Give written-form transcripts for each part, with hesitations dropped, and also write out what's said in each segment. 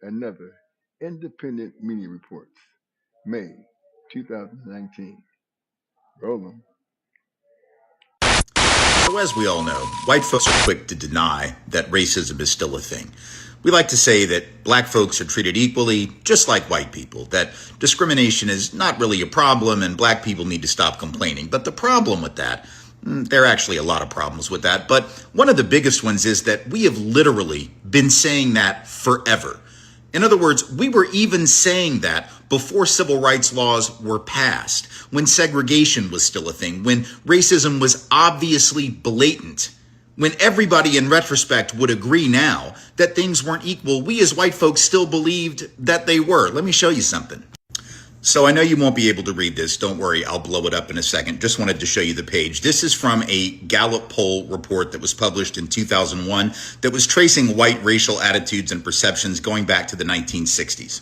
Another independent media reports, May 2019. Roll 'em. So as we all know, white folks are quick to deny that racism is still a thing. We like to say that black folks are treated equally, just like white people, that discrimination is not really a problem and black people need to stop complaining. But the problem with that, there are actually a lot of problems with that, but one of the biggest ones is that we have literally been saying that forever. In other words, we were even saying that before civil rights laws were passed, when segregation was still a thing, when racism was obviously blatant, when everybody in retrospect would agree now that things weren't equal. We as white folks still believed that they were. Let me show you something. So I know you won't be able to read this. Don't worry, I'll blow it up in a second. Just wanted to show you the page. This is from a Gallup poll report that was published in 2001 that was tracing white racial attitudes and perceptions going back to the 1960s.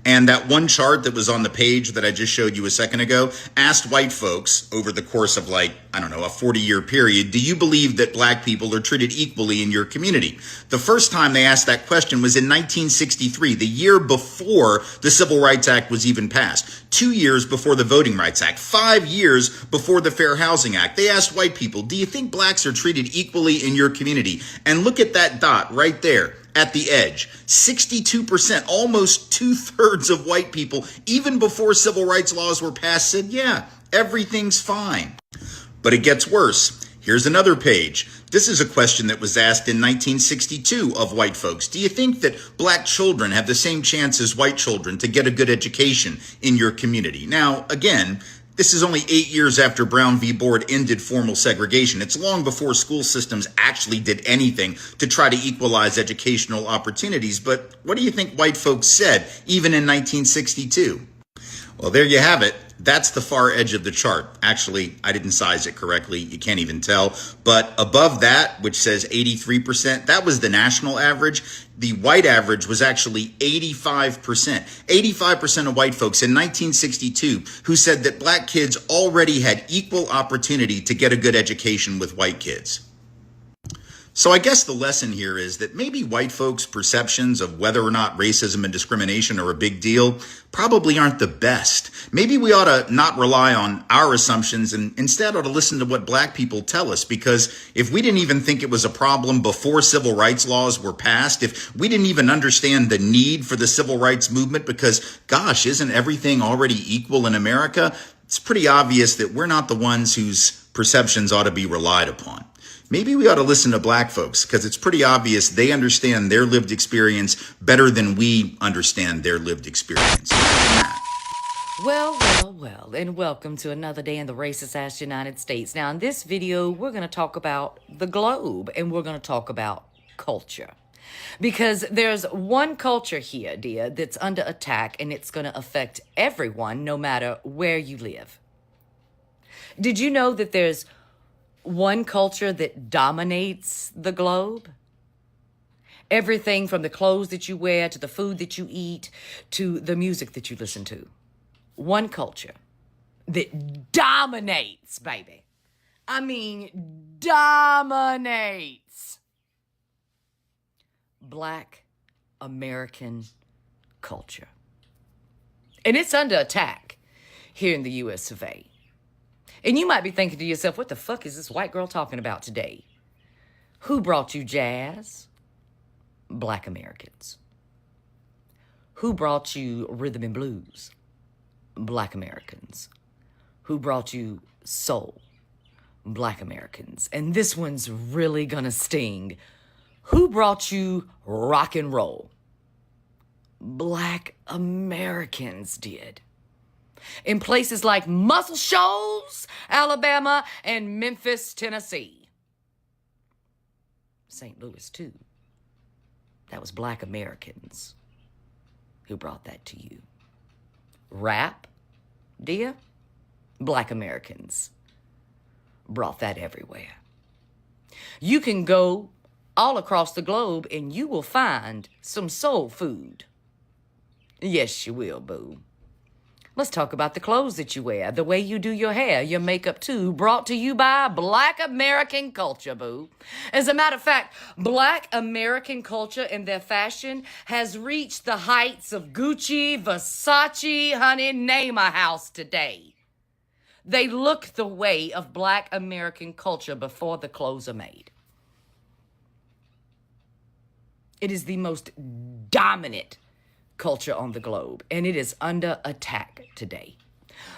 And that one chart that was on the page that I just showed you a second ago asked white folks over the course of a 40-year period, do you believe that black people are treated equally in your community? The first time they asked that question was in 1963, the year before the Civil Rights Act was even passed, 2 years before the Voting Rights Act, 5 years before the Fair Housing Act. They asked white people, do you think blacks are treated equally in your community? And look at that dot right there. At the edge, 62%, almost 2/3 of white people, even before civil rights laws were passed, said, yeah, everything's fine. But it gets worse. Here's another page. This is a question that was asked in 1962 of white folks. Do you think that black children have the same chance as white children to get a good education in your community? Now, again, this is only 8 years after Brown v. Board ended formal segregation. It's long before school systems actually did anything to try to equalize educational opportunities. But what do you think white folks said, even in 1962? Well, there you have it. That's the far edge of the chart. Actually, I didn't size it correctly. You can't even tell. But above that, which says 83%, that was the national average. The white average was actually 85%. 85% of white folks in 1962 who said that black kids already had equal opportunity to get a good education with white kids. So I guess the lesson here is that maybe white folks' perceptions of whether or not racism and discrimination are a big deal probably aren't the best. Maybe we ought to not rely on our assumptions and instead ought to listen to what black people tell us, because if we didn't even think it was a problem before civil rights laws were passed, if we didn't even understand the need for the civil rights movement because, gosh, isn't everything already equal in America? It's pretty obvious that we're not the ones whose perceptions ought to be relied upon. Maybe we ought to listen to black folks because it's pretty obvious they understand their lived experience better than we understand their lived experience. Well, and welcome to another day in the racist ass United States. Now, in this video, we're going to talk about the globe and we're going to talk about culture. Because there's one culture here, dear, that's under attack and it's going to affect everyone no matter where you live. Did you know that there's one culture that dominates the globe? Everything from the clothes that you wear to the food that you eat to the music that you listen to. One culture that dominates, baby. I mean, dominates. Black American culture. And it's under attack here in the US of A. And you might be thinking to yourself, what the fuck is this white girl talking about today? Who brought you jazz? Black Americans. Who brought you rhythm and blues? Black Americans. Who brought you soul? Black Americans. And this one's really gonna sting. Who brought you rock and roll? Black Americans did. In places like Muscle Shoals, Alabama, and Memphis, Tennessee. St. Louis, too. That was Black Americans who brought that to you. Rap, dear? Black Americans brought that everywhere. You can go all across the globe and you will find some soul food. Yes, you will, boo. Let's talk about the clothes that you wear, the way you do your hair, your makeup too, brought to you by Black American culture, boo. As a matter of fact, Black American culture and their fashion has reached the heights of Gucci, Versace, honey, name a house today. They look the way of Black American culture before the clothes are made. It is the most dominant culture on the globe, and it is under attack today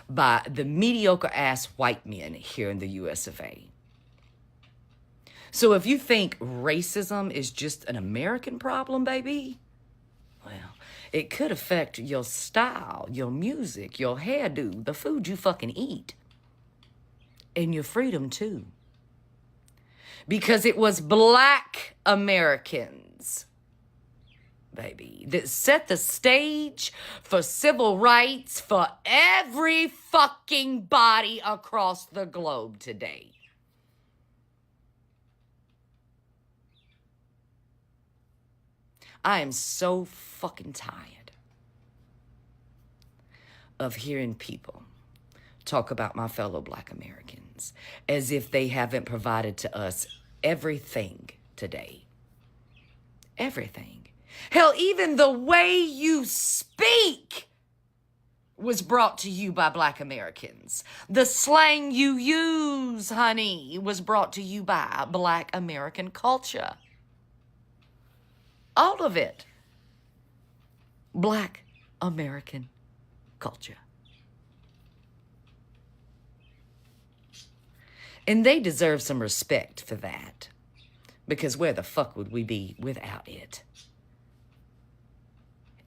by the mediocre ass white men here in the US of A. So if you think racism is just an American problem, baby, well, it could affect your style, your music, your hairdo, the food you fucking eat, and your freedom too. Because it was Black Americans, baby, that set the stage for civil rights for every fucking body across the globe today. I am so fucking tired of hearing people talk about my fellow Black Americans as if they haven't provided to us everything today. Everything. Hell, even the way you speak was brought to you by Black Americans. The slang you use, honey, was brought to you by Black American culture. All of it. Black American culture. And they deserve some respect for that. Because where the fuck would we be without it?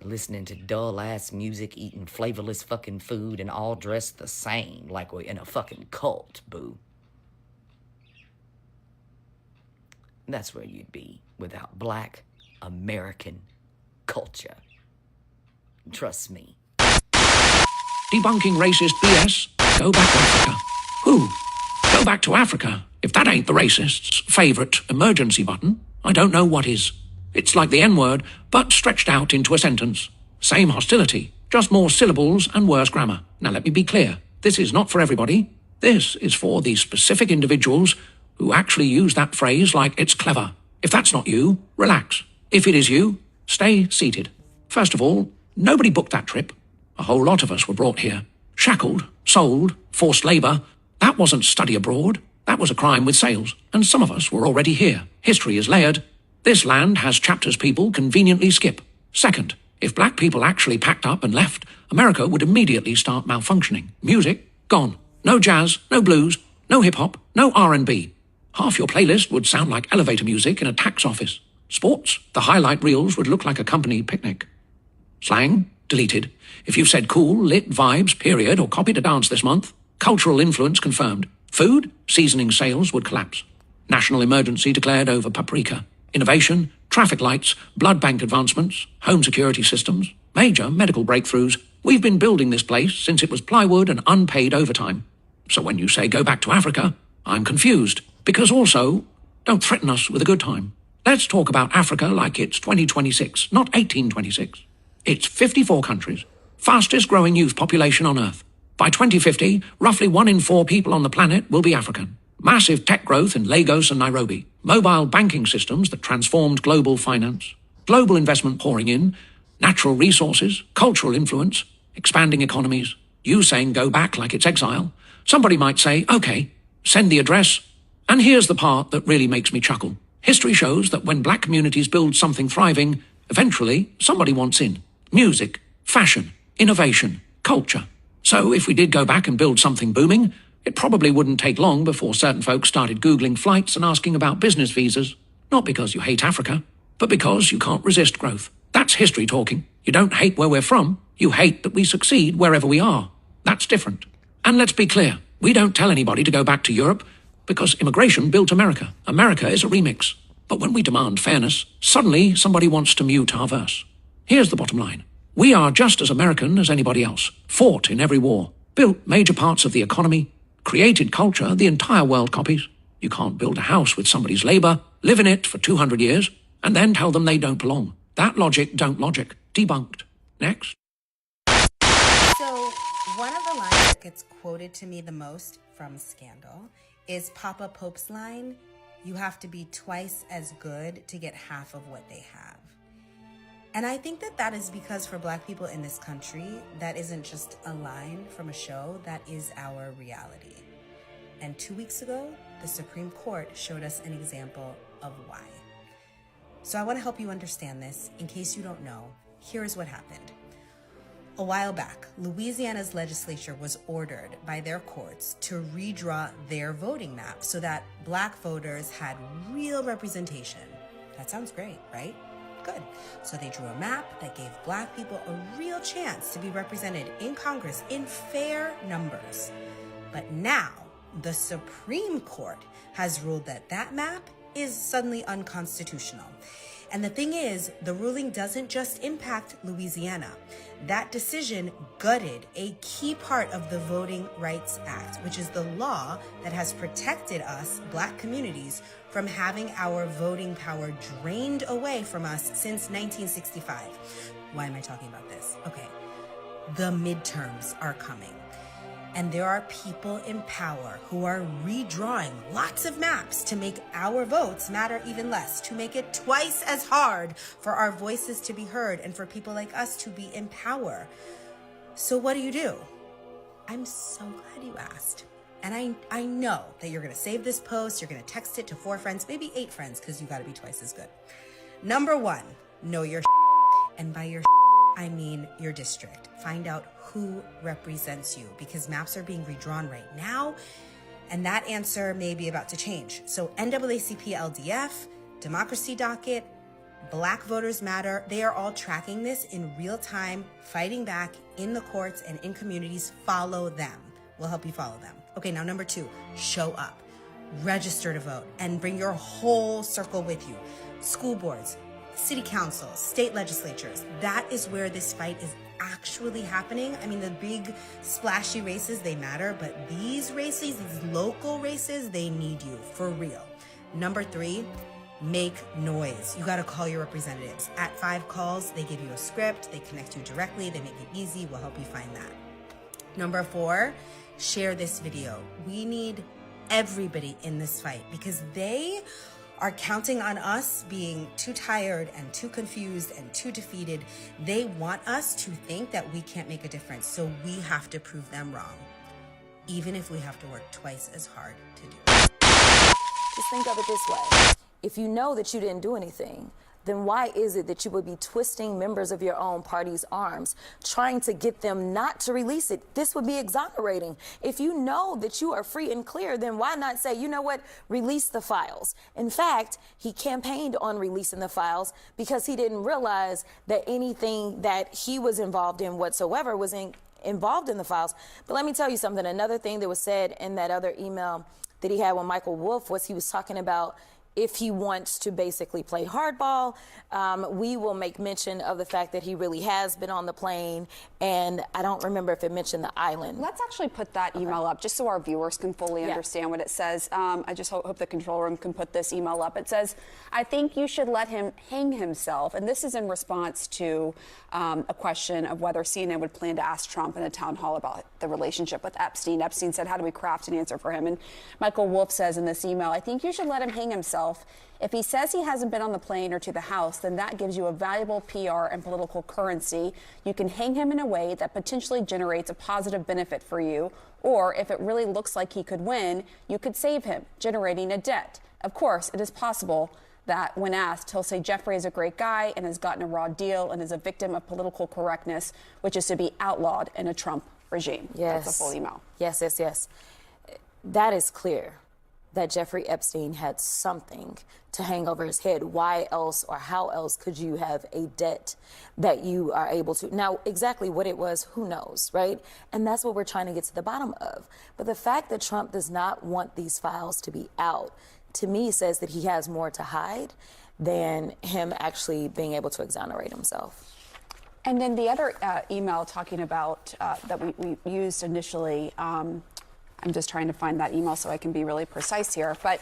Listening to dull-ass music, eating flavorless fucking food, and all dressed the same, like we're in a fucking cult, boo. That's where you'd be without Black American culture. Trust me. Debunking racist BS. Go back to Africa. Who? Go back to Africa. If that ain't the racists' favourite emergency button, I don't know what is. It's like the N-word, but stretched out into a sentence. Same hostility, just more syllables and worse grammar. Now let me be clear. This is not for everybody. This is for the specific individuals who actually use that phrase like it's clever. If that's not you, relax. If it is you, stay seated. First of all, nobody booked that trip. A whole lot of us were brought here. Shackled, sold, forced labour. That wasn't study abroad. That was a crime with sales. And some of us were already here. History is layered. This land has chapters people conveniently skip. Second, if black people actually packed up and left, America would immediately start malfunctioning. Music, gone. No jazz, no blues, no hip-hop, no R&B. Half your playlist would sound like elevator music in a tax office. Sports, the highlight reels would look like a company picnic. Slang, deleted. If you've said cool, lit, vibes, period, or copied a dance this month, cultural influence confirmed. Food, seasoning sales would collapse. National emergency declared over paprika. Innovation, traffic lights, blood bank advancements, home security systems, major medical breakthroughs. We've been building this place since it was plywood and unpaid overtime. So when you say go back to Africa, I'm confused. Because also, don't threaten us with a good time. Let's talk about Africa like it's 2026, not 1826. It's 54 countries, fastest growing youth population on Earth. By 2050, roughly 1 in 4 people on the planet will be African. Massive tech growth in Lagos and Nairobi. Mobile banking systems that transformed global finance. Global investment pouring in. Natural resources. Cultural influence. Expanding economies. You saying go back like it's exile. Somebody might say, okay, send the address. And here's the part that really makes me chuckle. History shows that when black communities build something thriving, eventually somebody wants in. Music, fashion, innovation, culture. So if we did go back and build something booming, it probably wouldn't take long before certain folks started Googling flights and asking about business visas. Not because you hate Africa, but because you can't resist growth. That's history talking. You don't hate where we're from. You hate that we succeed wherever we are. That's different. And let's be clear. We don't tell anybody to go back to Europe because immigration built America. America is a remix. But when we demand fairness, suddenly somebody wants to mute our verse. Here's the bottom line. We are just as American as anybody else. Fought in every war. Built major parts of the economy. Created culture the entire world copies. You can't build a house with somebody's labour, live in it for 200 years, and then tell them they don't belong. That logic don't logic. Debunked. Next. So, One of the lines that gets quoted to me the most from Scandal is Papa Pope's line, "You have to be twice as good to get half of what they have." And I think that that is because for Black people in this country, that isn't just a line from a show, that is our reality. And 2 weeks ago, the Supreme Court showed us an example of why. So I want to help you understand this. In case you don't know, here is what happened. A while back, Louisiana's legislature was ordered by their courts to redraw their voting map so that Black voters had real representation. That sounds great, right? Good. So they drew a map that gave Black people a real chance to be represented in Congress in fair numbers. But now, the Supreme Court has ruled that that map is suddenly unconstitutional. And the thing is, the ruling doesn't just impact Louisiana. That decision gutted a key part of the Voting Rights Act, which is the law that has protected us, Black communities, from having our voting power drained away from us since 1965. Why am I talking about this? Okay, the midterms are coming. And there are people in power who are redrawing lots of maps to make our votes matter even less, to make it twice as hard for our voices to be heard and for people like us to be in power. So what do? I'm so glad you asked. And I know that you're going to save this post, you're going to text it to 4 friends, maybe 8 friends, because you got to be twice as good. Number 1, know your and by your I mean your district. Find out who represents you, because maps are being redrawn right now, and that answer may be about to change. So NAACP LDF, Democracy Docket, Black Voters Matter, they are all tracking this in real time, fighting back in the courts and in communities. Follow them. We'll help you follow them. Okay, now number 2, show up. Register to vote and bring your whole circle with you. School boards, city councils, state legislatures. That is where this fight is actually happening. I mean, the big splashy races, they matter, but these races, these local races, they need you for real. Number 3, make noise. You got to call your representatives. At 5 calls, they give you a script, they connect you directly, they make it easy. We'll help you find that. Number 4, share this video. We need everybody in this fight because they are counting on us being too tired and too confused and too defeated. They want us to think that we can't make a difference, so we have to prove them wrong, even if we have to work twice as hard to do it. Just think of it this way. If you know that you didn't do anything, then why is it that you would be twisting members of your own party's arms, trying to get them not to release it? This would be exonerating. If you know that you are free and clear, then why not say, you know what, release the files? In fact, he campaigned on releasing the files because he didn't realize that anything that he was involved in whatsoever was involved in the files. But let me tell you something. Another thing that was said in that other email that he had with Michael Wolff was he was talking about if he wants to basically play hardball, we will make mention of the fact that he really has been on the plane, and I don't remember if it mentioned the island. Let's actually put that email up just so our viewers can fully understand what it says. I just hope the control room can put this email up. It says, I think you should let him hang himself, and this is in response to a question of whether CNN would plan to ask Trump in a town hall about the relationship with Epstein. Epstein said, how do we craft an answer for him? And Michael Wolff says in this email, I think you should let him hang himself. If he says he hasn't been on the plane or to the House, then that gives you a valuable PR and political currency. You can hang him in a way that potentially generates a positive benefit for you. Or if it really looks like he could win, you could save him, generating a debt. Of course, it is possible that when asked, he'll say Jeffrey is a great guy and has gotten a raw deal and is a victim of political correctness, which is to be outlawed in a Trump regime. Yes. That's a full email. Yes, yes, yes. That is clear that Jeffrey Epstein had something to hang over his head. Why else or how else could you have a debt that you are able to? Now, exactly what it was, who knows, right? And that's what we're trying to get to the bottom of. But the fact that Trump does not want these files to be out, to me, says that he has more to hide than him actually being able to exonerate himself. And then the other email talking about that we used initially, I'm just trying to find that email so I can be really precise here. But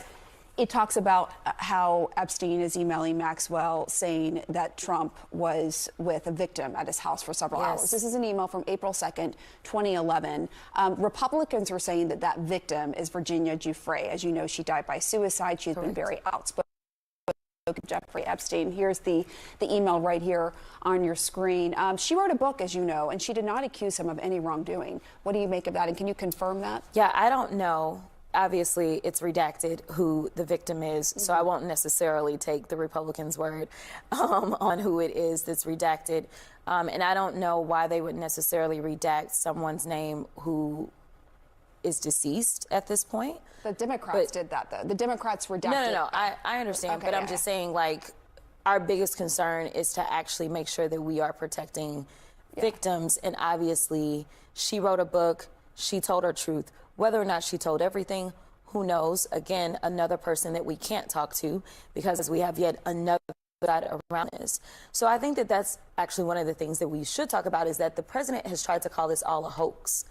It talks about how Epstein is emailing Maxwell saying that Trump was with a victim at his house for several hours. This is an email from April 2nd, 2011. Republicans are saying that that victim is Virginia Giuffre. As you know, she died by suicide. She's been very outspoken. Jeffrey Epstein. Here's the email right here on your screen. She wrote a book, as you know, and she did not accuse him of any wrongdoing. What do you make of that, and can you confirm that? Yeah, I don't know. Obviously, it's redacted who the victim is, so I won't necessarily take the Republicans' word on who it is that's redacted. And I don't know why they would necessarily redact someone's name who is deceased at this point. The Democrats did that, though. The Democrats redacted. No. I understand, but I'm just saying, like, our biggest concern is to actually make sure that we are protecting victims. And obviously, she wrote a book. She told her truth. Whether or not she told everything, who knows? Again, another person that we can't talk to because we have yet another side around this. So I think that that's actually one of the things that we should talk about is that the president has tried to call this all a hoax.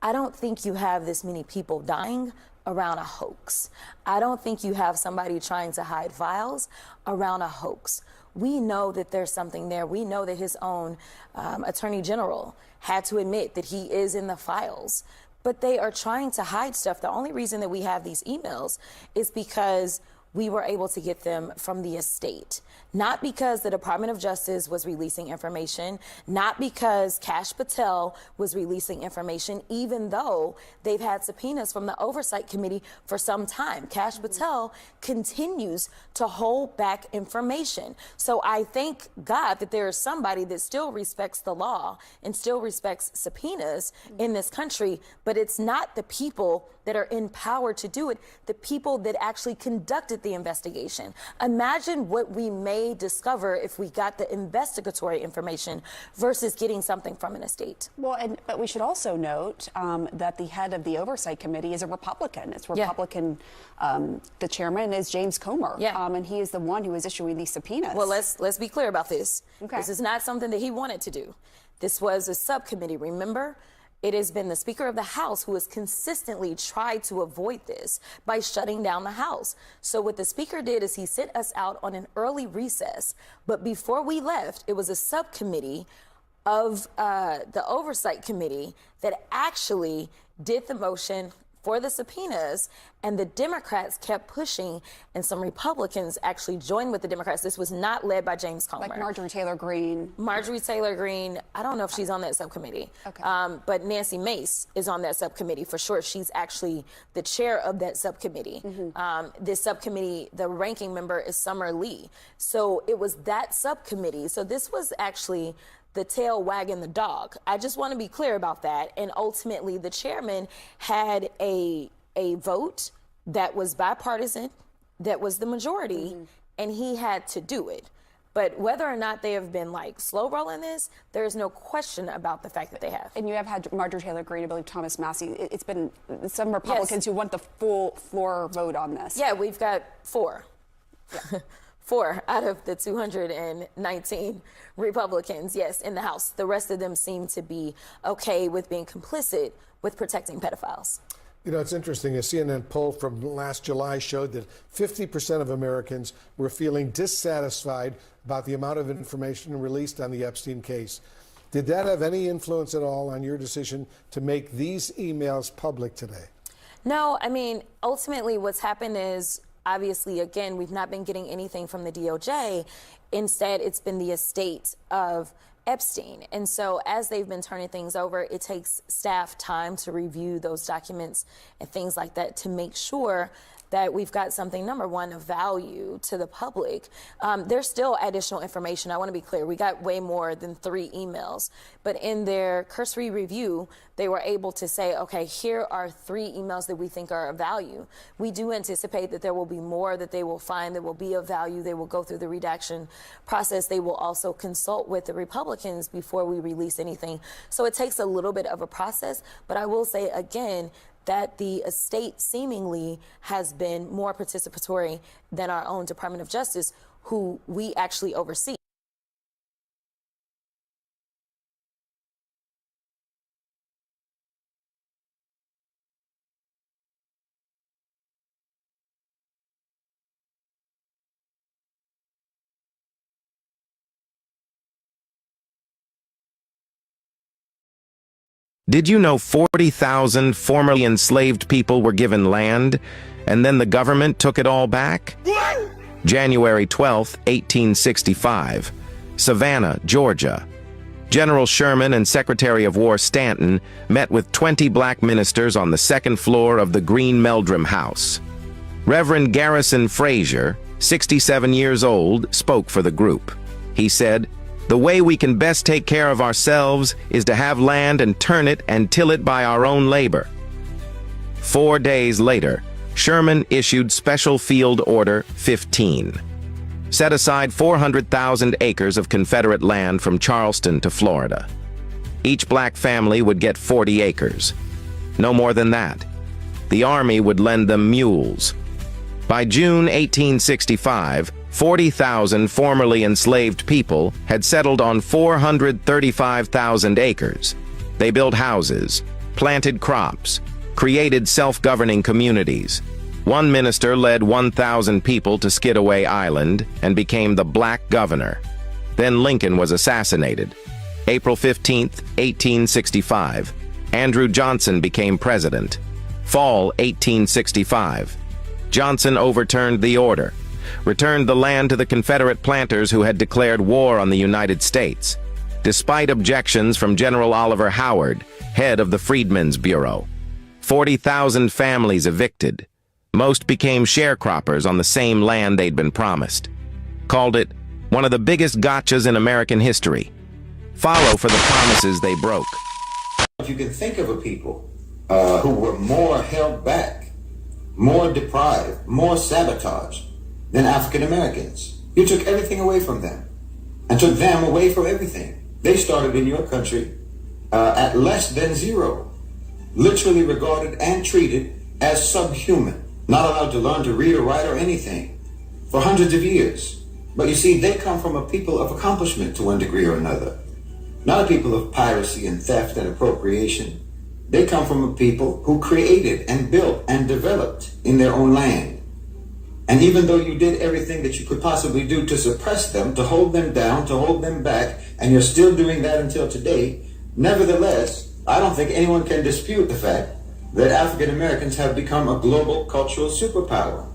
I don't think you have this many people dying around a hoax. I don't think you have somebody trying to hide files around a hoax. We know that there's something there. We know that his own attorney general had to admit that he is in the files. But they are trying to hide stuff. The only reason that we have these emails is because we were able to get them from the estate. Not because the Department of Justice was releasing information, not because Kash Patel was releasing information, even though they've had subpoenas from the Oversight Committee for some time. Kash Patel continues to hold back information. So I thank God that there is somebody that still respects the law and still respects subpoenas in this country, but it's not the people that are in power to do it, the people that actually conducted the investigation. Imagine what we may discover if we got the investigatory information versus getting something from an estate. Well, but we should also note that the head of the Oversight Committee is a Republican. It's Republican. The chairman is James Comer. And he is the one who is issuing these subpoenas. Well, let's be clear about this. Okay. This is not something that he wanted to do. This was a subcommittee, remember? It has been the Speaker of the House who has consistently tried to avoid this by shutting down the House. So what the Speaker did is he sent us out on an early recess. But before we left, it was a subcommittee of the Oversight Committee that actually did the motion for the subpoenas, and the Democrats kept pushing, and some Republicans actually joined with the Democrats. This was not led by James Comer. Like Marjorie Taylor Greene. Marjorie Taylor Greene, I don't know if she's on that subcommittee. Okay. But Nancy Mace is on that subcommittee for sure. She's actually the chair of that subcommittee. This subcommittee, the ranking member is Summer Lee. So it was that subcommittee. So this was actually the tail wagging the dog. I just want to be clear about that. And ultimately, the chairman had a vote that was bipartisan, that was the majority, and he had to do it. But whether or not they have been like slow rolling this, there is no question about the fact that they have. And you have had Marjorie Taylor Greene, I believe Thomas Massey. It's been some Republicans who want the full floor vote on this. Yeah, we've got 4. 4 out of the 219 Republicans, yes, in the House. The rest of them seem to be okay with being complicit with protecting pedophiles. You know, it's interesting. A CNN poll from last July showed that 50% of Americans were feeling dissatisfied about the amount of information released on the Epstein case. Did that have any influence at all on your decision to make these emails public today? No, I mean, ultimately what's happened is, obviously, again, we've not been getting anything from the DOJ. Instead, it's been the estate of Epstein. And so as they've been turning things over, it takes staff time to review those documents and things like that to make sure that we've got something, number one, of value to the public. There's still additional information. I want to be clear. We got way more than 3 emails. But in their cursory review, they were able to say, okay, here are 3 emails that we think are of value. We do anticipate that there will be more that they will find that will be of value. They will go through the redaction process. They will also consult with the Republicans before we release anything. So it takes a little bit of a process. But I will say, again, that the estate seemingly has been more participatory than our own Department of Justice, who we actually oversee. Did you know 40,000 formerly enslaved people were given land, and then the government took it all back? January 12, 1865, Savannah, Georgia. General Sherman and Secretary of War Stanton met with 20 black ministers on the second floor of the Green Meldrum House. Reverend Garrison Frazier, 67 years old, spoke for the group. He said, "The way we can best take care of ourselves is to have land and turn it and till it by our own labor." 4 days later, Sherman issued Special Field Order 15. Set aside 400,000 acres of Confederate land from Charleston to Florida. Each black family would get 40 acres. No more than that. The Army would lend them mules. By June 1865, 40,000 formerly enslaved people had settled on 435,000 acres. They built houses, planted crops, created self-governing communities. One minister led 1,000 people to Skidaway Island and became the black governor. Then Lincoln was assassinated. April 15, 1865, Andrew Johnson became president. Fall 1865. Johnson overturned the order, returned the land to the Confederate planters who had declared war on the United States, despite objections from General Oliver Howard, head of the Freedmen's Bureau. 40,000 families evicted. Most became sharecroppers on the same land they'd been promised. Called it one of the biggest gotchas in American history. Follow for the promises they broke. If you can think of a people who were more held back, more deprived, more sabotaged than African Americans. You took everything away from them and took them away from everything. They started in your country at less than zero, literally regarded and treated as subhuman, not allowed to learn to read or write or anything for hundreds of years. But you see, they come from a people of accomplishment to one degree or another, not a people of piracy and theft and appropriation. They come from a people who created and built and developed in their own land. And even though you did everything that you could possibly do to suppress them, to hold them down, to hold them back, and you're still doing that until today, nevertheless, I don't think anyone can dispute the fact that African Americans have become a global cultural superpower.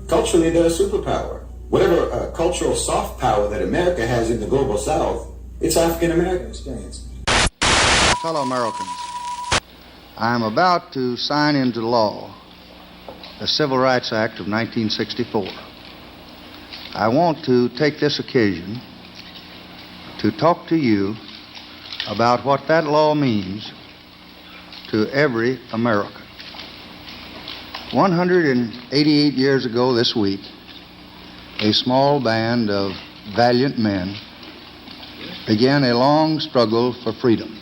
Culturally, they're a superpower. Whatever cultural soft power that America has in the global South, it's African American experience. Fellow Americans, I am about to sign into law the Civil Rights Act of 1964. I want to take this occasion to talk to you about what that law means to every American. 188 years ago this week, a small band of valiant men began a long struggle for freedom.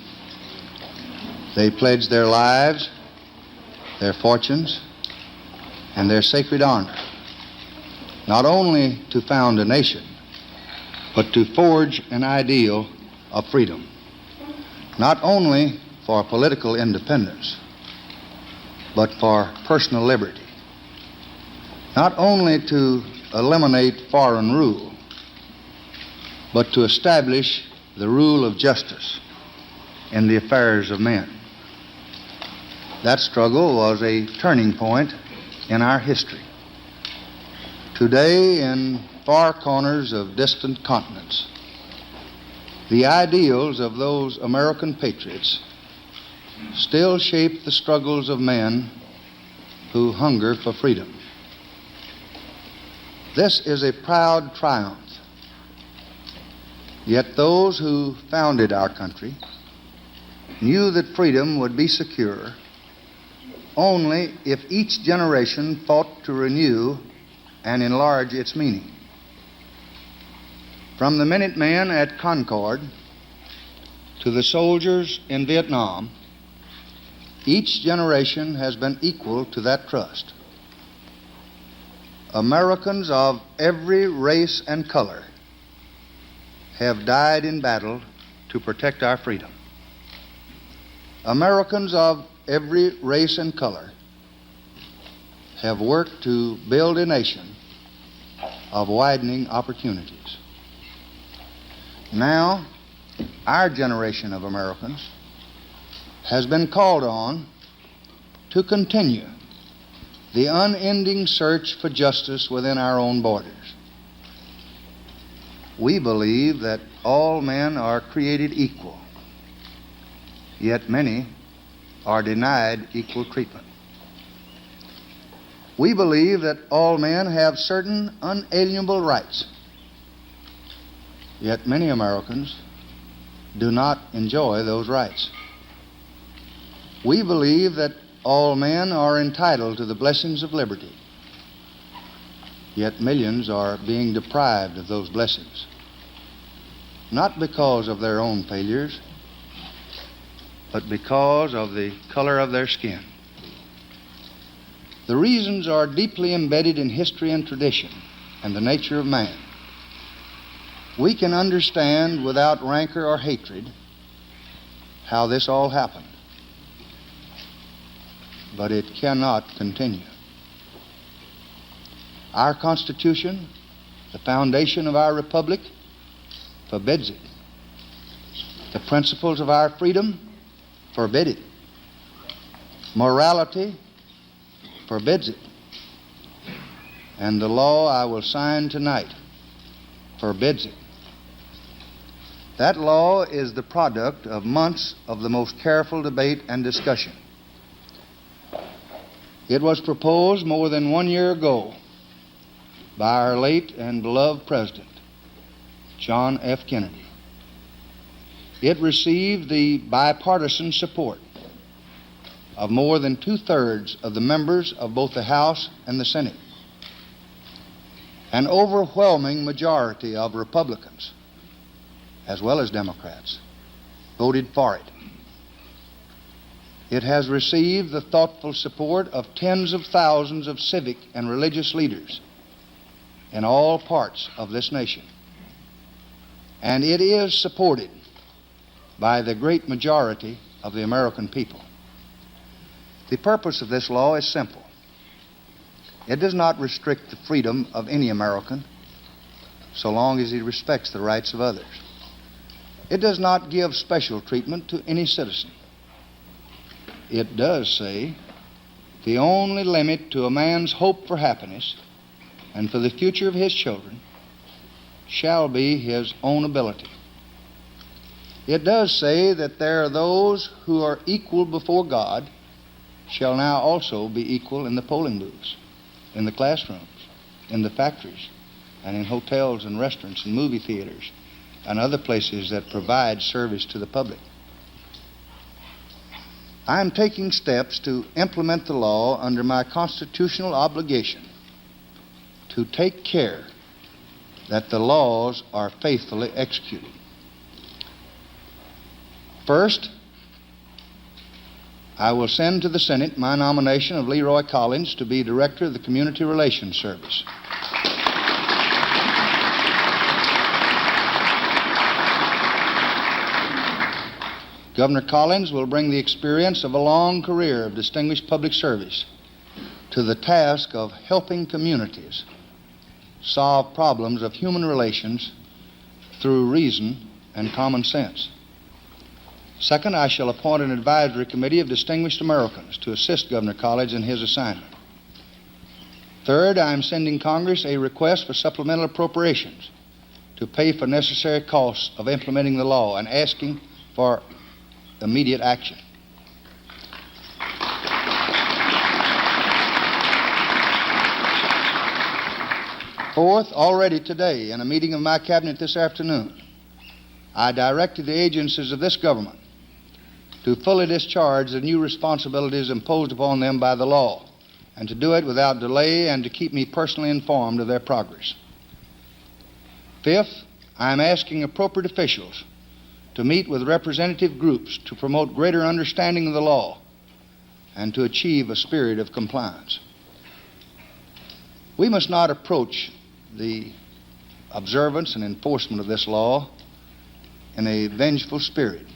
They pledged their lives, their fortunes, and their sacred honor, not only to found a nation, but to forge an ideal of freedom, not only for political independence, but for personal liberty, not only to eliminate foreign rule, but to establish the rule of justice in the affairs of men. That struggle was a turning point in our history. Today, in far corners of distant continents, the ideals of those American patriots still shape the struggles of men who hunger for freedom. This is a proud triumph. Yet those who founded our country knew that freedom would be secure only if each generation fought to renew and enlarge its meaning. From the Minutemen at Concord to the soldiers in Vietnam, each generation has been equal to that trust. Americans of every race and color have died in battle to protect our freedom. Americans of every race and color have worked to build a nation of widening opportunities. Now, our generation of Americans has been called on to continue the unending search for justice within our own borders. We believe that all men are created equal, yet many are denied equal treatment. We believe that all men have certain unalienable rights, yet many Americans do not enjoy those rights. We believe that all men are entitled to the blessings of liberty, yet millions are being deprived of those blessings, not because of their own failures, but because of the color of their skin. The reasons are deeply embedded in history and tradition and the nature of man. We can understand without rancor or hatred how this all happened, but it cannot continue. Our Constitution, the foundation of our republic, forbids it. The principles of our freedom forbid it. Morality forbids it. And the law I will sign tonight forbids it. That law is the product of months of the most careful debate and discussion. It was proposed more than 1 year ago by our late and beloved President, John F. Kennedy. It received the bipartisan support of more than 2/3 of the members of both the House and the Senate. An overwhelming majority of Republicans, as well as Democrats, voted for it. It has received the thoughtful support of tens of thousands of civic and religious leaders in all parts of this nation. And it is supported by the great majority of the American people. The purpose of this law is simple. It does not restrict the freedom of any American so long as he respects the rights of others. It does not give special treatment to any citizen. It does say the only limit to a man's hope for happiness and for the future of his children shall be his own ability. It does say that there are those who are equal before God shall now also be equal in the polling booths, in the classrooms, in the factories, and in hotels and restaurants and movie theaters and other places that provide service to the public. I am taking steps to implement the law under my constitutional obligation to take care that the laws are faithfully executed. First, I will send to the Senate my nomination of Leroy Collins to be Director of the Community Relations Service. Governor Collins will bring the experience of a long career of distinguished public service to the task of helping communities solve problems of human relations through reason and common sense. Second, I shall appoint an advisory committee of distinguished Americans to assist Governor Collins in his assignment. Third, I am sending Congress a request for supplemental appropriations to pay for necessary costs of implementing the law and asking for immediate action. Fourth, already today, in a meeting of my cabinet this afternoon, I directed the agencies of this government to fully discharge the new responsibilities imposed upon them by the law, and to do it without delay and to keep me personally informed of their progress. Fifth, I am asking appropriate officials to meet with representative groups to promote greater understanding of the law and to achieve a spirit of compliance. We must not approach the observance and enforcement of this law in a vengeful spirit.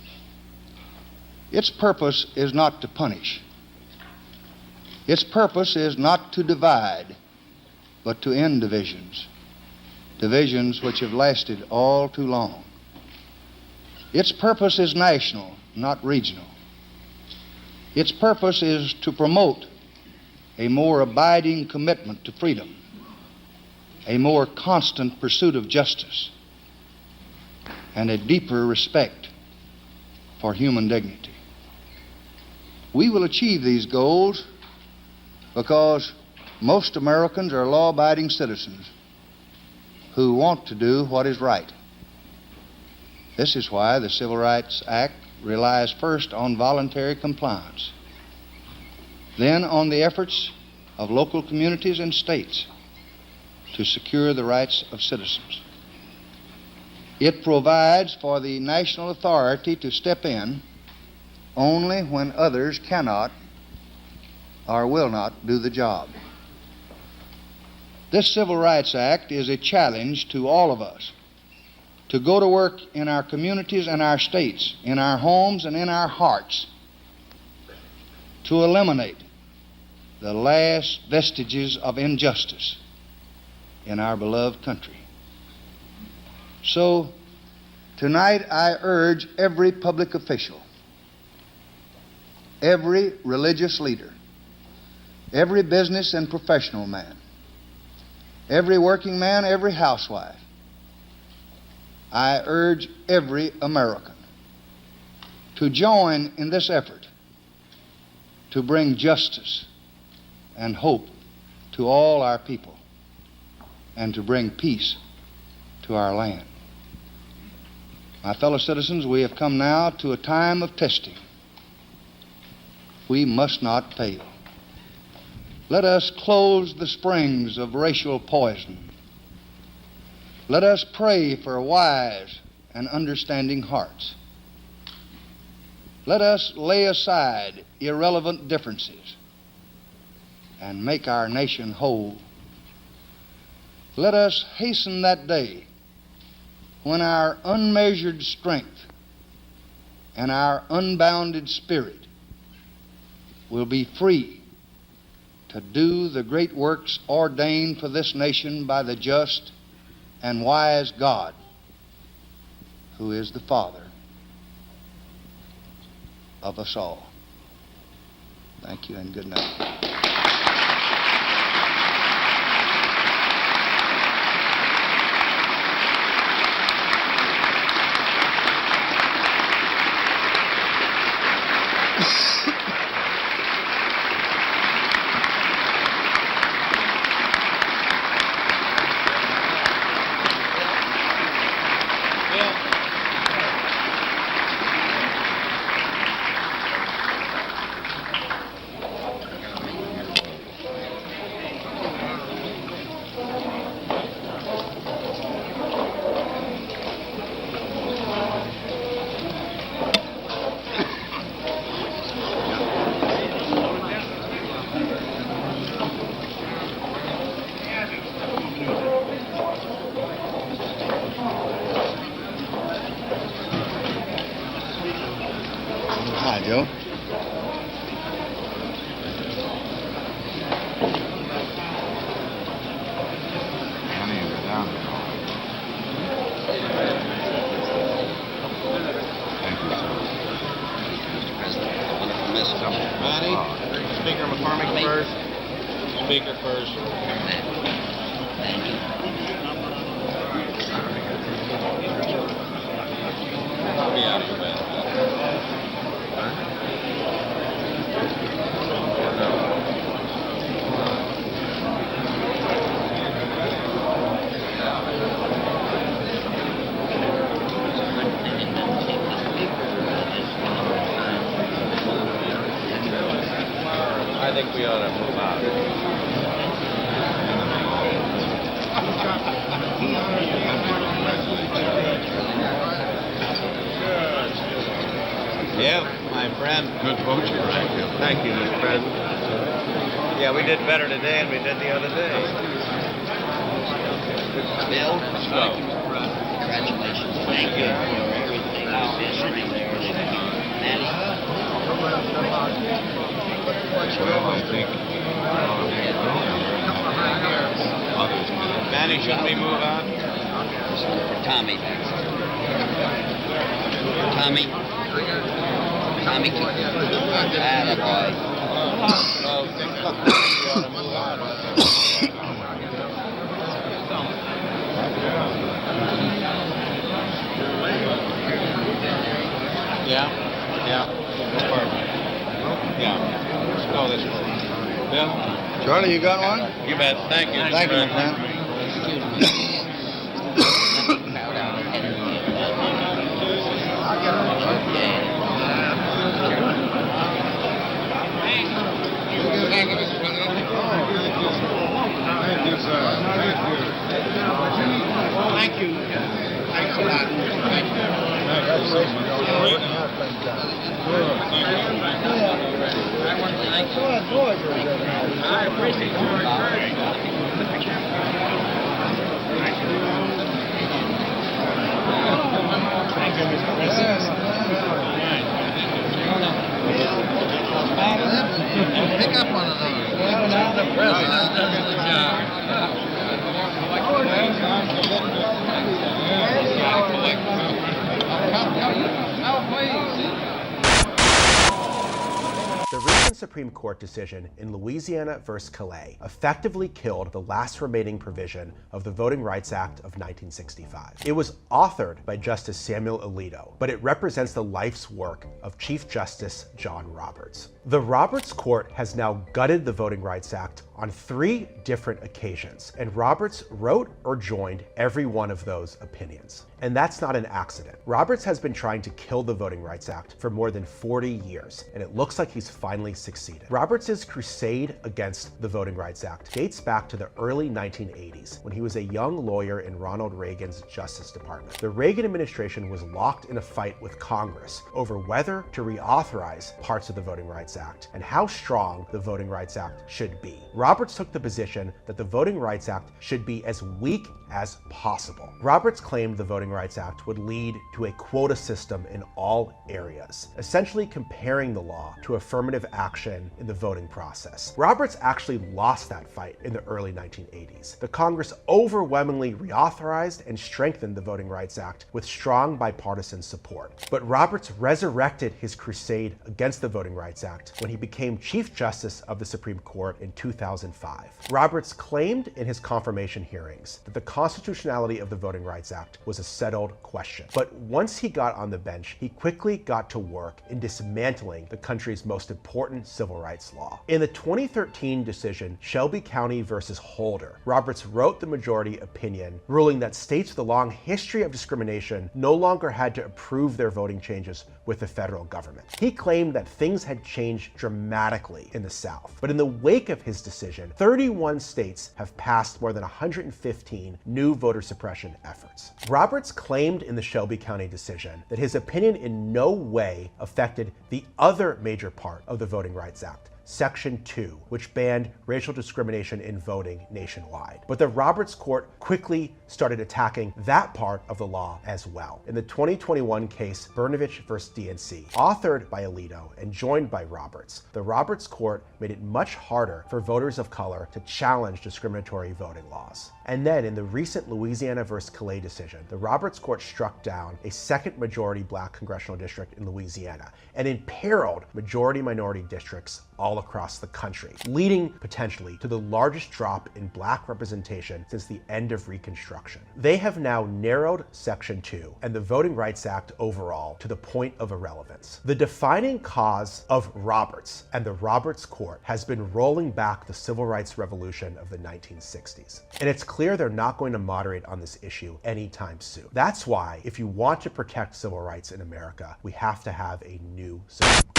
Its purpose is not to punish. Its purpose is not to divide, but to end divisions, divisions which have lasted all too long. Its purpose is national, not regional. Its purpose is to promote a more abiding commitment to freedom, a more constant pursuit of justice, and a deeper respect for human dignity. We will achieve these goals because most Americans are law-abiding citizens who want to do what is right. This is why the Civil Rights Act relies first on voluntary compliance, then on the efforts of local communities and states to secure the rights of citizens. It provides for the national authority to step in only when others cannot or will not do the job. This Civil Rights Act is a challenge to all of us to go to work in our communities and our states, in our homes and in our hearts, to eliminate the last vestiges of injustice in our beloved country. So, tonight I urge every public official, every religious leader, every business and professional man, every working man, every housewife, I urge every American to join in this effort to bring justice and hope to all our people and to bring peace to our land. My fellow citizens, we have come now to a time of testing. We must not fail. Let us close the springs of racial poison. Let us pray for wise and understanding hearts. Let us lay aside irrelevant differences and make our nation whole. Let us hasten that day when our unmeasured strength and our unbounded spirit will be free to do the great works ordained for this nation by the just and wise God, who is the Father of us all. Thank you and good night. Hi, Joe. Manny, Speaker McCormick first. Speaker first. Thank you. I'll be out of your bed. I think we ought to move out. Yeah, my friend. Good poaching. Thank you, Mr. President. Yeah, we did better today than we did the other day. Bill? So. Congratulations. Thank you for everything. History there. Manny? Well, I think Manny, should we move on? Tommy. Tommy. Tommy. Atta boy. Yeah, yeah. Perfect. Yeah. Let's go this way. Bill? Charlie, you got one? You bet. Thank you. Thank you, my friend. Thank you, Mr. President. Thank you, sir. Thank you. Thanks a lot. Thank you. I appreciate your encouragement. Thank you, Mr. President. Pick up one of those. The The recent Supreme Court decision in Louisiana v. Calais effectively killed the last remaining provision of the Voting Rights Act of 1965. It was authored by Justice Samuel Alito, but it represents the life's work of Chief Justice John Roberts. The Roberts Court has now gutted the Voting Rights Act on 3 different occasions, and Roberts wrote or joined every one of those opinions. And that's not an accident. Roberts has been trying to kill the Voting Rights Act for more than 40 years, and it looks like he's finally succeeded. Roberts' crusade against the Voting Rights Act dates back to the early 1980s, when he was a young lawyer in Ronald Reagan's Justice Department. The Reagan administration was locked in a fight with Congress over whether to reauthorize parts of the Voting Rights Act and how strong the Voting Rights Act should be. Roberts took the position that the Voting Rights Act should be as weak as possible. Roberts claimed the Voting Rights Act would lead to a quota system in all areas, essentially comparing the law to affirmative action in the voting process. Roberts actually lost that fight in the early 1980s. The Congress overwhelmingly reauthorized and strengthened the Voting Rights Act with strong bipartisan support. But Roberts resurrected his crusade against the Voting Rights Act when he became Chief Justice of the Supreme Court in 2005. Roberts claimed in his confirmation hearings that the constitutionality of the Voting Rights Act was a settled question. But once he got on the bench, he quickly got to work in dismantling the country's most important civil rights law. In the 2013 decision, Shelby County versus Holder, Roberts wrote the majority opinion, ruling that states with a long history of discrimination no longer had to approve their voting changes with the federal government. He claimed that things had changed dramatically in the South. But in the wake of his decision, 31 states have passed more than 115 new voter suppression efforts. Roberts claimed in the Shelby County decision that his opinion in no way affected the other major part of the Voting Rights Act, Section 2, which banned racial discrimination in voting nationwide. But the Roberts Court quickly started attacking that part of the law as well. In the 2021 case Brnovich v. DNC, authored by Alito and joined by Roberts, the Roberts Court made it much harder for voters of color to challenge discriminatory voting laws. And then in the recent Louisiana v. Calais decision, the Roberts Court struck down a second majority black congressional district in Louisiana and imperiled majority-minority districts all across the country, leading potentially to the largest drop in black representation since the end of Reconstruction. They have now narrowed Section 2 and the Voting Rights Act overall to the point of irrelevance. The defining cause of Roberts and the Roberts Court has been rolling back the civil rights revolution of the 1960s. And it's clear they're not going to moderate on this issue anytime soon. That's why, if you want to protect civil rights in America, we have to have a new Supreme Court.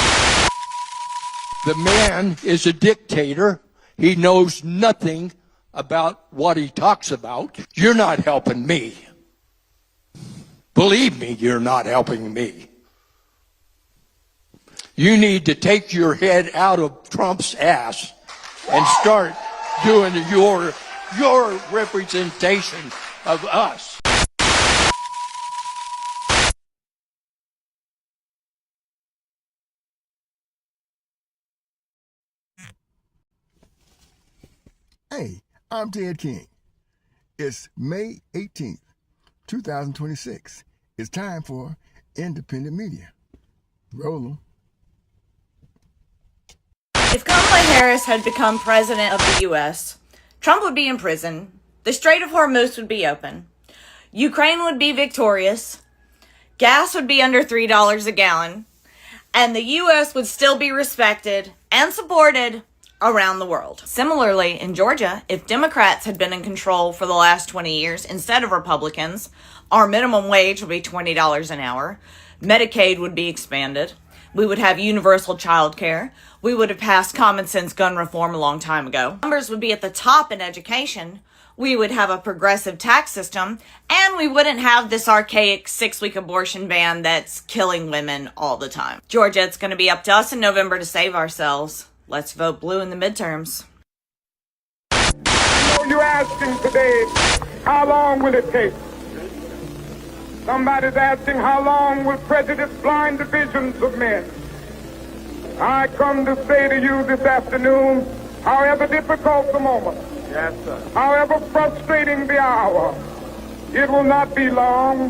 The man is a dictator. He knows nothing about what he talks about. You're not helping me. Believe me, you're not helping me. You need to take your head out of Trump's ass and start doing your representation of us. Hey, I'm Ted King. It's May 18th, 2026. It's time for independent media. Roll 'em. If Kamala Harris had become president of the U.S., Trump would be in prison, the Strait of Hormuz would be open, Ukraine would be victorious, gas would be under $3 a gallon, and the U.S. would still be respected and supported around the world. Similarly, in Georgia, if Democrats had been in control for the last 20 years instead of Republicans, our minimum wage would be $20 an hour, Medicaid would be expanded, we would have universal child care, we would have passed common sense gun reform a long time ago, numbers would be at the top in education, we would have a progressive tax system, and we wouldn't have this archaic 6-week abortion ban that's killing women all the time. Georgia, it's going to be up to us in November to save ourselves. Let's vote blue in the midterms. I know you're asking today, how long will it take? Somebody's asking, how long will prejudice blind the visions of men? I come to say to you this afternoon, however difficult the moment, yes, sir, however frustrating the hour, it will not be long,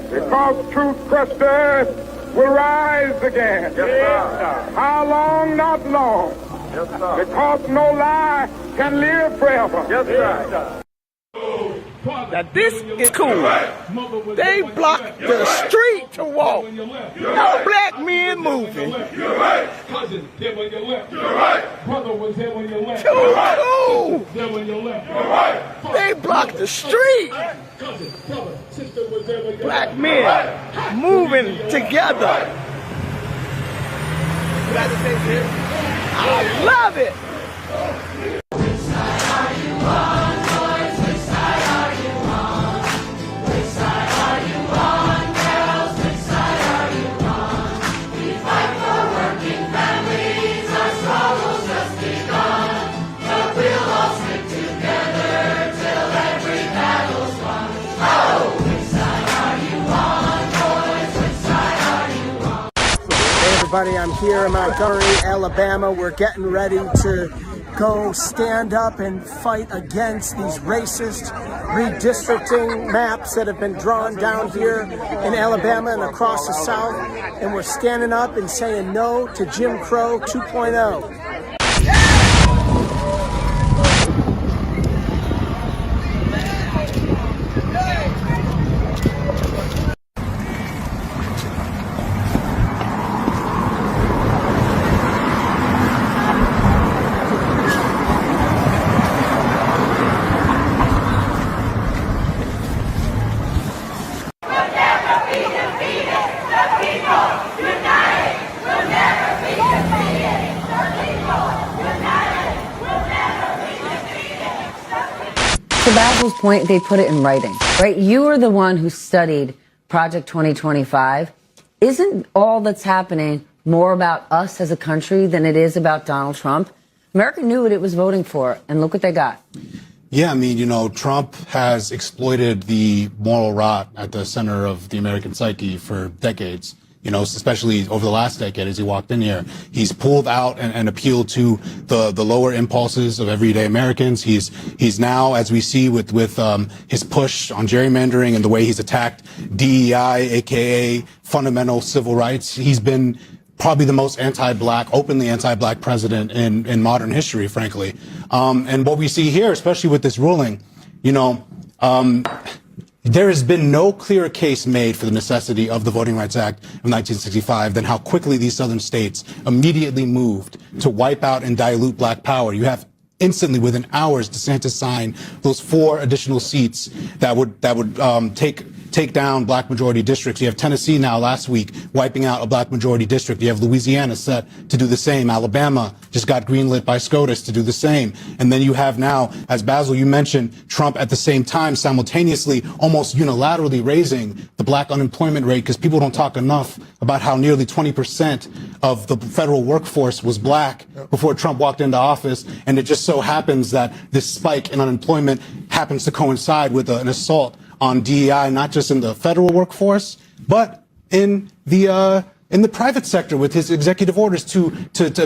because truth crushed earth will rise again. Yes, sir. How long? Not long. Yes, sir. Because no lie can live forever. Yes, sir. Now this is cool. They blocked the street to walk. No black men moving. You're right. Cousin, there when you left. You're right. Brother was there when you left. Too cool. There when you left. You're right. They blocked the street. Cousin, brother, sister was there when you black men moving together. I love it. Which side are you on, boys? Which side are you on? Which side are you on, girls? Which side are you on? We fight for working families, our struggle's just begun. But we'll all stick together till every battle's won. Oh, which side are you on, boys? Which side are you on? Hey everybody, I'm here in Montgomery, Alabama. We're getting ready to go stand up and fight against these racist redistricting maps that have been drawn down here in Alabama and across the South. And we're standing up and saying no to Jim Crow 2.0. To Basil's point, they put it in writing, right? You are the one who studied Project 2025. Isn't all that's happening more about us as a country than it is about Donald Trump? America knew what it was voting for, and look what they got. Yeah, I mean, you know, Trump has exploited the moral rot at the center of the American psyche for decades. You know, especially over the last decade as he walked in here. He's pulled out and appealed to the lower impulses of everyday Americans. He's now, as we see with his push on gerrymandering and the way he's attacked DEI, aka fundamental civil rights, he's been probably the most openly anti-black president in modern history, frankly. And what we see here, especially with this ruling, you know, there has been no clearer case made for the necessity of the Voting Rights Act of 1965 than how quickly these southern states immediately moved to wipe out and dilute black power. You have instantly, within hours, DeSantis signed those 4 additional seats that would take down black majority districts. You have Tennessee now last week wiping out a black majority district. You have Louisiana set to do the same. Alabama just got greenlit by SCOTUS to do the same. And then you have now, as Basil, you mentioned, Trump at the same time simultaneously almost unilaterally raising the black unemployment rate because people don't talk enough about how nearly 20% of the federal workforce was black before Trump walked into office. And it just so happens that this spike in unemployment happens to coincide with an assault on DEI, not just in the federal workforce, but in the private sector with his executive orders to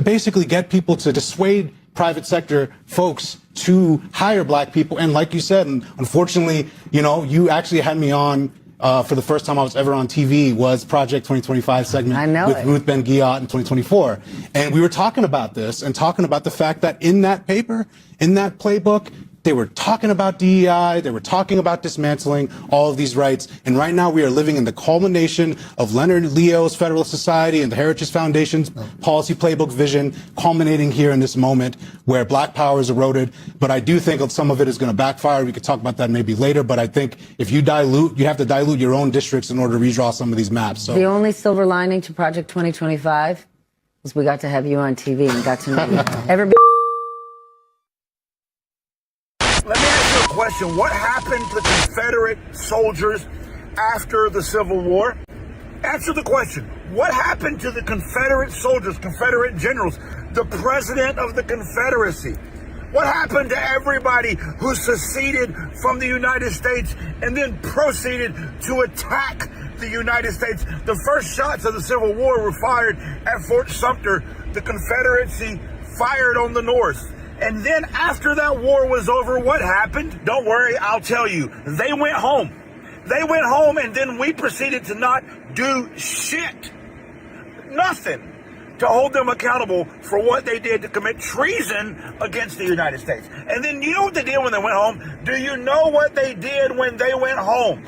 basically get people to dissuade private sector folks to hire black people. And like you said, and unfortunately, you know, you actually had me on for the first time I was ever on TV was Project 2025 segment with Ruth Ben-Ghiat in 2024. And we were talking about this and talking about the fact that in that paper, in that playbook, they were talking about DEI, they were talking about dismantling all of these rights, and right now we are living in the culmination of Leonard Leo's Federalist Society and the Heritage Foundation's policy playbook vision, culminating here in this moment where black power is eroded. But I do think some of it is going to backfire. We could talk about that maybe later, but I think if you dilute, you have to dilute your own districts in order to redraw some of these maps. So the only silver lining to Project 2025 is we got to have you on TV and got to know you. Everybody. Let me ask you a question. What happened to the Confederate soldiers after the Civil War? Answer the question. What happened to the Confederate soldiers, Confederate generals, the president of the Confederacy? What happened to everybody who seceded from the United States and then proceeded to attack the United States? The first shots of the Civil War were fired at Fort Sumter. The Confederacy fired on the North. And then after that war was over, what happened? Don't worry, I'll tell you. They went home. They went home, and then we proceeded to not do shit. Nothing to hold them accountable for what they did to commit treason against the United States. And then you know what they did when they went home? Do you know what they did when they went home?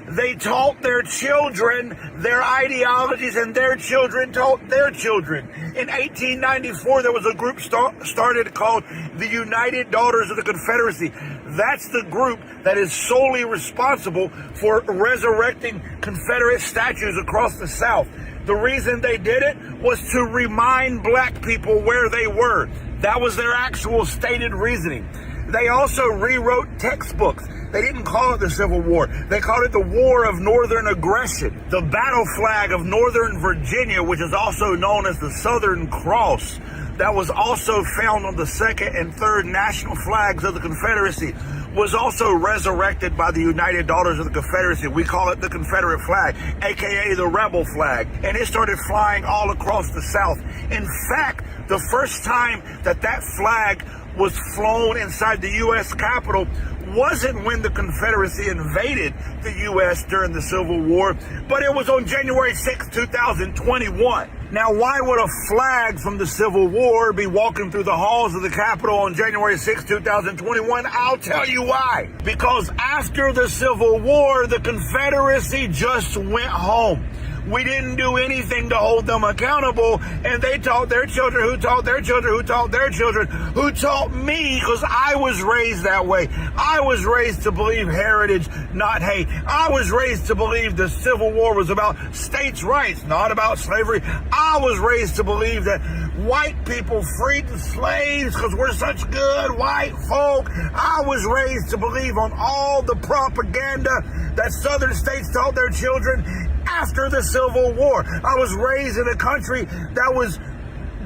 They taught their children their ideologies, and their children taught their children. In 1894, there was a group started called the United Daughters of the Confederacy. That's the group that is solely responsible for resurrecting Confederate statues across the South. The reason they did it was to remind black people where they were. That was their actual stated reasoning. They also rewrote textbooks. They didn't call it the Civil War. They called it the War of Northern Aggression. The battle flag of Northern Virginia, which is also known as the Southern Cross, that was also found on the second and third national flags of the Confederacy, was also resurrected by the United Daughters of the Confederacy. We call it the Confederate flag, aka the rebel flag. And it started flying all across the South. In fact, the first time that that flag was flown inside the U.S. Capitol wasn't when the Confederacy invaded the U.S. during the Civil War, but it was on January 6, 2021. Now, why would a flag from the Civil War be walking through the halls of the Capitol on January 6, 2021? I'll tell you why. Because after the Civil War, the Confederacy just went home. We didn't do anything to hold them accountable, and they taught their children who taught their children who taught their children who taught me, because I was raised that way. I was raised to believe heritage, not hate. I was raised to believe the Civil War was about states' rights, not about slavery. I was raised to believe that white people freed the slaves because we're such good white folk. I was raised to believe on all the propaganda that southern states taught their children after the Civil War. I was raised in a country that was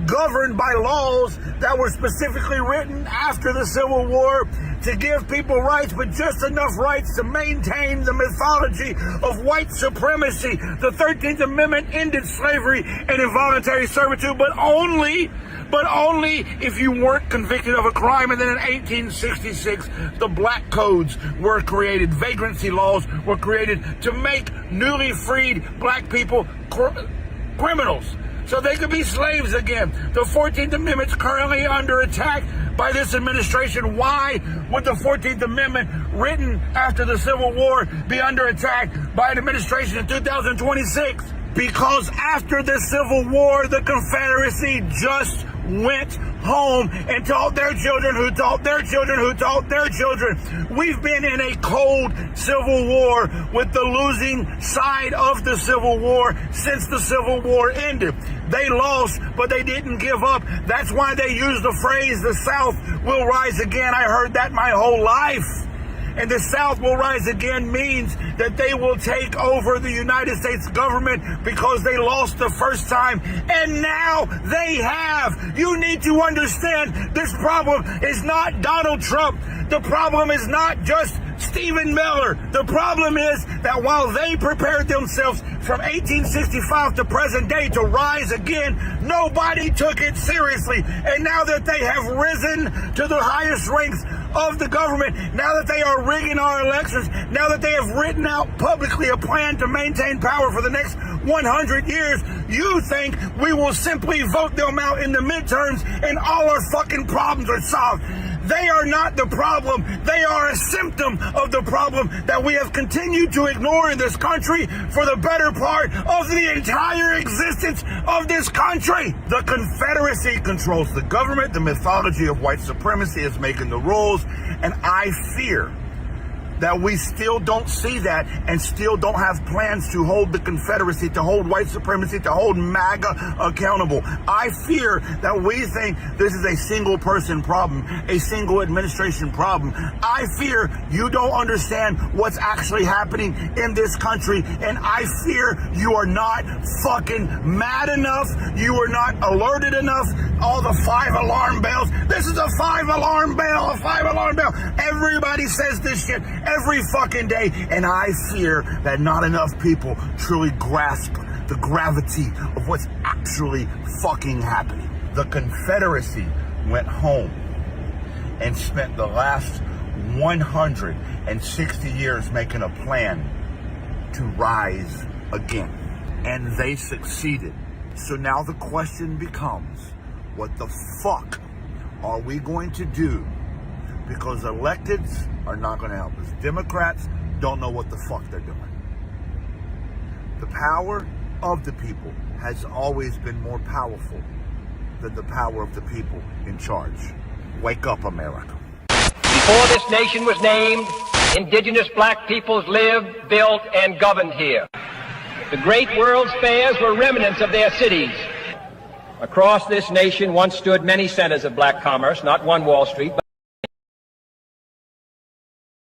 governed by laws that were specifically written after the Civil War to give people rights, but just enough rights to maintain the mythology of white supremacy. The 13th Amendment ended slavery and involuntary servitude, but only if you weren't convicted of a crime. And then in 1866, the black codes were created. Vagrancy laws were created to make newly freed black people criminals, so they could be slaves again. The 14th Amendment's currently under attack by this administration. Why would the 14th Amendment, written after the Civil War, be under attack by an administration in 2026? Because after the Civil War, the Confederacy just went home and taught their children who taught their children who taught their children. We've been in a cold Civil War with the losing side of the Civil War since the Civil War ended. They lost, but they didn't give up. That's why they use the phrase, the South will rise again. I heard that my whole life. And the South will rise again means that they will take over the United States government because they lost the first time, and now they have. You need to understand, this problem is not Donald Trump. The problem is not just Stephen Miller. The problem is that while they prepared themselves from 1865 to present day to rise again, nobody took it seriously. And now that they have risen to the highest ranks of the government, now that they are rigging our elections, now that they have written out publicly a plan to maintain power for the next 100 years, you think we will simply vote them out in the midterms and all our fucking problems are solved. They are not the problem. They are a symptom of the problem that we have continued to ignore in this country for the better part of the entire existence of this country. The Confederacy controls the government. The mythology of white supremacy is making the rules. And I fear that we still don't see that and still don't have plans to hold the Confederacy, to hold white supremacy, to hold MAGA accountable. I fear that we think this is a single person problem, a single administration problem. I fear you don't understand what's actually happening in this country, and I fear you are not fucking mad enough, you are not alerted enough. All the 5 alarm bells. This is a 5 alarm bell, a 5 alarm bell. Everybody says this shit every fucking day, and I fear that not enough people truly grasp the gravity of what's actually fucking happening. The Confederacy went home and spent the last 160 years making a plan to rise again, and they succeeded. So now the question becomes, what the fuck are we going to do? Because electeds are not going to help us. Democrats don't know what the fuck they're doing. The power of the people has always been more powerful than the power of the people in charge. Wake up, America. Before this nation was named, indigenous black peoples lived, built, and governed here. The great world's fairs were remnants of their cities. Across this nation once stood many centers of black commerce, not one Wall Street,